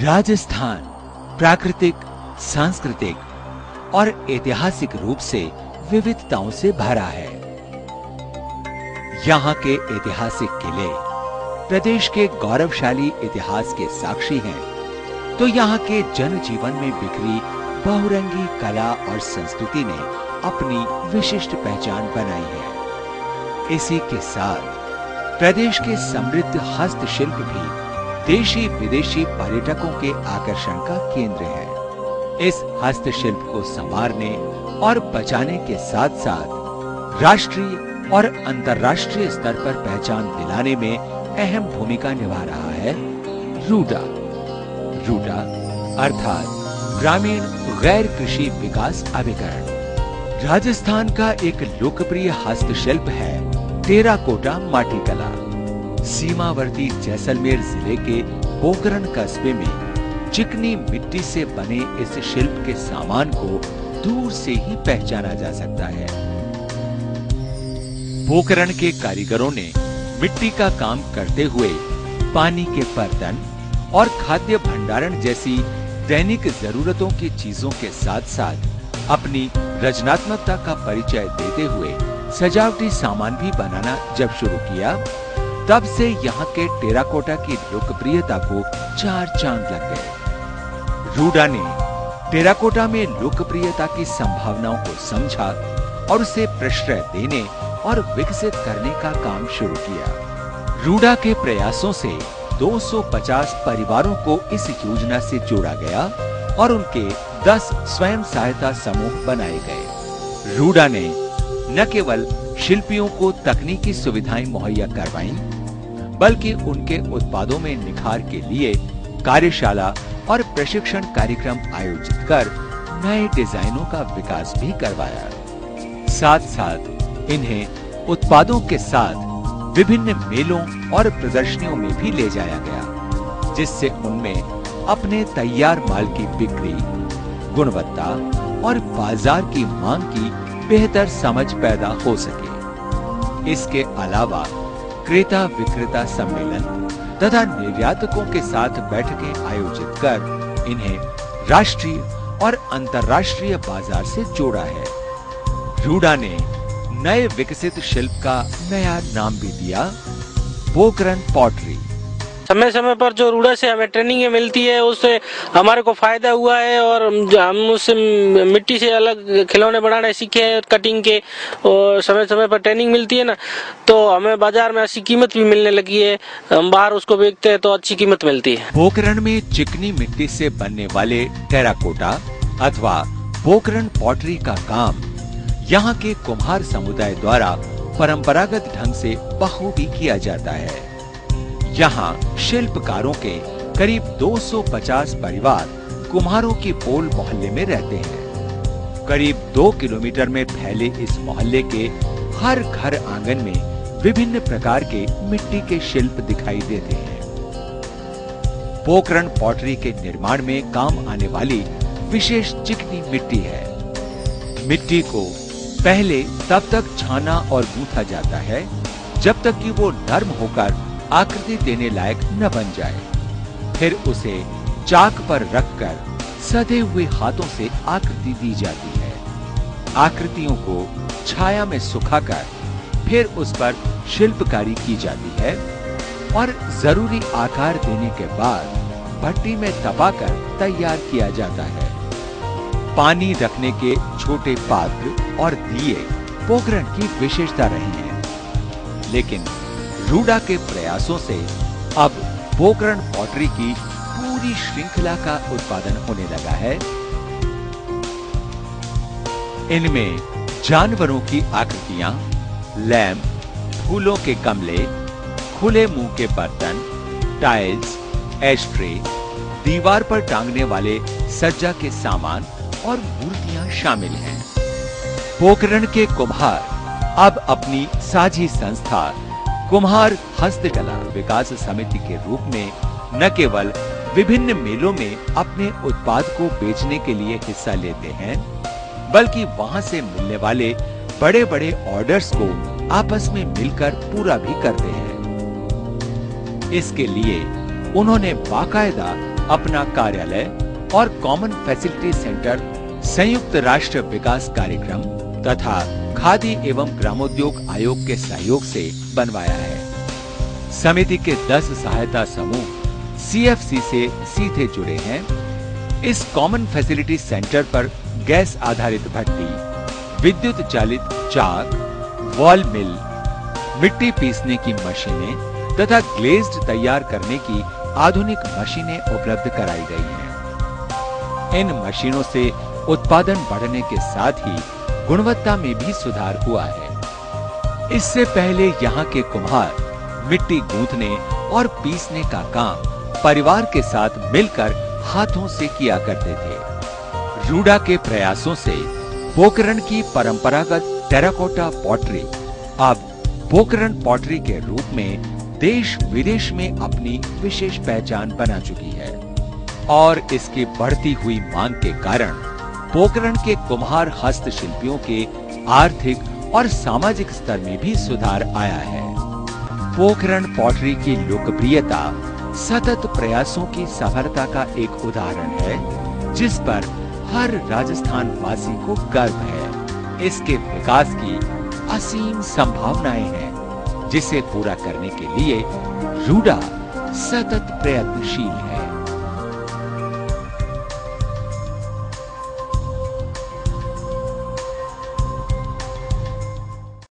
राजस्थान प्राकृतिक, सांस्कृतिक और ऐतिहासिक रूप से विविधताओं से भरा है। यहाँ के ऐतिहासिक किले प्रदेश के गौरवशाली इतिहास के साक्षी हैं, तो यहाँ के जनजीवन में बिखरी बहुरंगी कला और संस्कृति ने अपनी विशिष्ट पहचान बनाई है। इसी के साथ प्रदेश के समृद्ध हस्तशिल्प भी देशी विदेशी पर्यटकों के आकर्षण का केंद्र है। इस हस्तशिल्प को संवारने और बचाने के साथ साथ राष्ट्रीय और अंतर्राष्ट्रीय स्तर पर पहचान दिलाने में अहम भूमिका निभा रहा है रूडा। रूडा अर्थात ग्रामीण गैर कृषि विकास अभिकरण। राजस्थान का एक लोकप्रिय हस्तशिल्प है टेराकोटा माटी कला। सीमावर्ती जैसलमेर जिले के पोखरण कस्बे में चिकनी मिट्टी से बने इस शिल्प के सामान को दूर से ही पहचाना जा सकता है। पोखरण के कारीगरों ने मिट्टी का काम करते हुए पानी के बर्तन और खाद्य भंडारण जैसी दैनिक जरूरतों की चीजों के साथ साथ अपनी रचनात्मकता का परिचय देते हुए सजावटी सामान भी बनाना जब शुरू किया, तब से यहाँ के टेराकोटा की लोकप्रियता को चार चांद लग गए। रूडा ने टेराकोटा में लोकप्रियता की संभावनाओं को समझा और उसे प्रश्रय देने और विकसित करने का काम शुरू किया। रूडा के प्रयासों से 250 परिवारों को इस योजना से जोड़ा गया और उनके 10 स्वयं सहायता समूह बनाए गए। रूडा ने न केवल शिल्पियों को तकनीकी सुविधाएं मुहैया करवाईं, बल्कि उनके उत्पादों में निखार के लिए कार्यशाला और प्रशिक्षण कार्यक्रम आयोजित कर नए डिजाइनों का विकास भी करवाया। साथ साथ इन्हें उत्पादों के साथ विभिन्न मेलों और प्रदर्शनियों में भी ले जाया गया, जिससे उनमें अपने तैयार माल की बिक्री, गुणवत्ता और बाजार की मांग की बेहतर समझ पैदा हो सके। इसके अलावा क्रेता विक्रेता सम्मेलन तथा निर्यातकों के साथ बैठकें आयोजित कर इन्हें राष्ट्रीय और अंतर्राष्ट्रीय बाजार से जोड़ा है। रूडा ने नए विकसित शिल्प का नया नाम भी दिया, पोखरण पॉटरी। समय समय पर जो रूडा से हमें ट्रेनिंग मिलती है, उससे हमारे को फायदा हुआ है और हम उससे मिट्टी से अलग खिलौने बनाने सीखे हैं, कटिंग के, और समय समय पर ट्रेनिंग मिलती है ना, तो हमें बाजार में अच्छी कीमत भी मिलने लगी है। हम बाहर उसको बेचते हैं तो अच्छी कीमत मिलती है। पोखरण में चिकनी मिट्टी से बनने वाले टेराकोटा अथवा पोखरण पॉटरी का काम यहाँ के कुम्हार समुदाय द्वारा परंपरागत ढंग से बखूबी किया जाता है। यहाँ शिल्पकारों के करीब 250 परिवार कुम्हारों की पोल मोहल्ले में रहते हैं। करीब 2 किलोमीटर में फैले इस मोहल्ले के हर घर आंगन में विभिन्न प्रकार के मिट्टी के शिल्प दिखाई देते हैं। पोखरण पॉटरी के निर्माण में काम आने वाली विशेष चिकनी मिट्टी है। मिट्टी को पहले तब तक छाना और गूंथा जाता है जब तक कि वो नरम होकर आकृति देने लायक न बन जाए। फिर उसे चाक पर रखकर सधे हुए हाथों से आकृति दी जाती है। आकृतियों को छाया में सुखाकर फिर उस पर शिल्पकारी की जाती है और जरूरी आकार देने के बाद भट्टी में तपाकर तैयार किया जाता है। पानी रखने के छोटे पात्र और दिए पोखरण की विशेषता रही है, लेकिन रूडा के प्रयासों से अब पोखरण पॉटरी की पूरी श्रृंखला का उत्पादन होने लगा है। इनमें जानवरों की आकृतियां, लैंप, फूलों के गमले, खुले मुंह के बर्तन, टाइल्स, एस्ट्रे, दीवार पर टांगने वाले सज्जा के सामान और मूर्तियां शामिल हैं। पोखरण के कुम्हार अब अपनी साझी संस्था कुम्हार हस्तकला विकास समिति के रूप में न केवल विभिन्न मेलों में अपने उत्पाद को बेचने के लिए हिस्सा लेते हैं, बल्कि वहां से मिलने वाले बड़े बड़े ऑर्डर्स को आपस में मिलकर पूरा भी करते हैं। इसके लिए उन्होंने बाकायदा अपना कार्यालय और कॉमन फैसिलिटी सेंटर संयुक्त राष्ट्र विकास कार्यक्रम तथा खादी एवं ग्रामोद्योग आयोग के सहयोग से बनवाया है। समिति के 10 सहायता समूह CFC से सीधे जुड़े हैं। इस कॉमन फैसिलिटी सेंटर पर गैस आधारित भट्टी, विद्युत चालित चाक, वॉल मिल, मिट्टी पीसने की मशीनें तथा ग्लेज्ड तैयार करने की आधुनिक मशीनें उपलब्ध कराई गई हैं। इन मशीनों से उत्पादन बढ़ने के साथ ही गुणवत्ता में भी सुधार हुआ है। इससे पहले यहाँ के कुम्हार मिट्टी गूंथने और पीसने का काम परिवार के साथ मिलकर हाथों से किया करते थे। रूडा के प्रयासों से पोखरण की परंपरागत टेराकोटा पॉटरी अब पोखरण पॉटरी के रूप में देश विदेश में अपनी विशेष पहचान बना चुकी है और इसकी बढ़ती हुई मांग के कारण पोखरण के कुम्हार हस्तशिल्पियों के आर्थिक और सामाजिक स्तर में भी सुधार आया है। पोखरण पॉटरी की लोकप्रियता सतत प्रयासों की सफलता का एक उदाहरण है, जिस पर हर राजस्थान वासी को गर्व है। इसके विकास की असीम संभावनाएं हैं, जिसे पूरा करने के लिए रूडा सतत प्रयत्नशील है।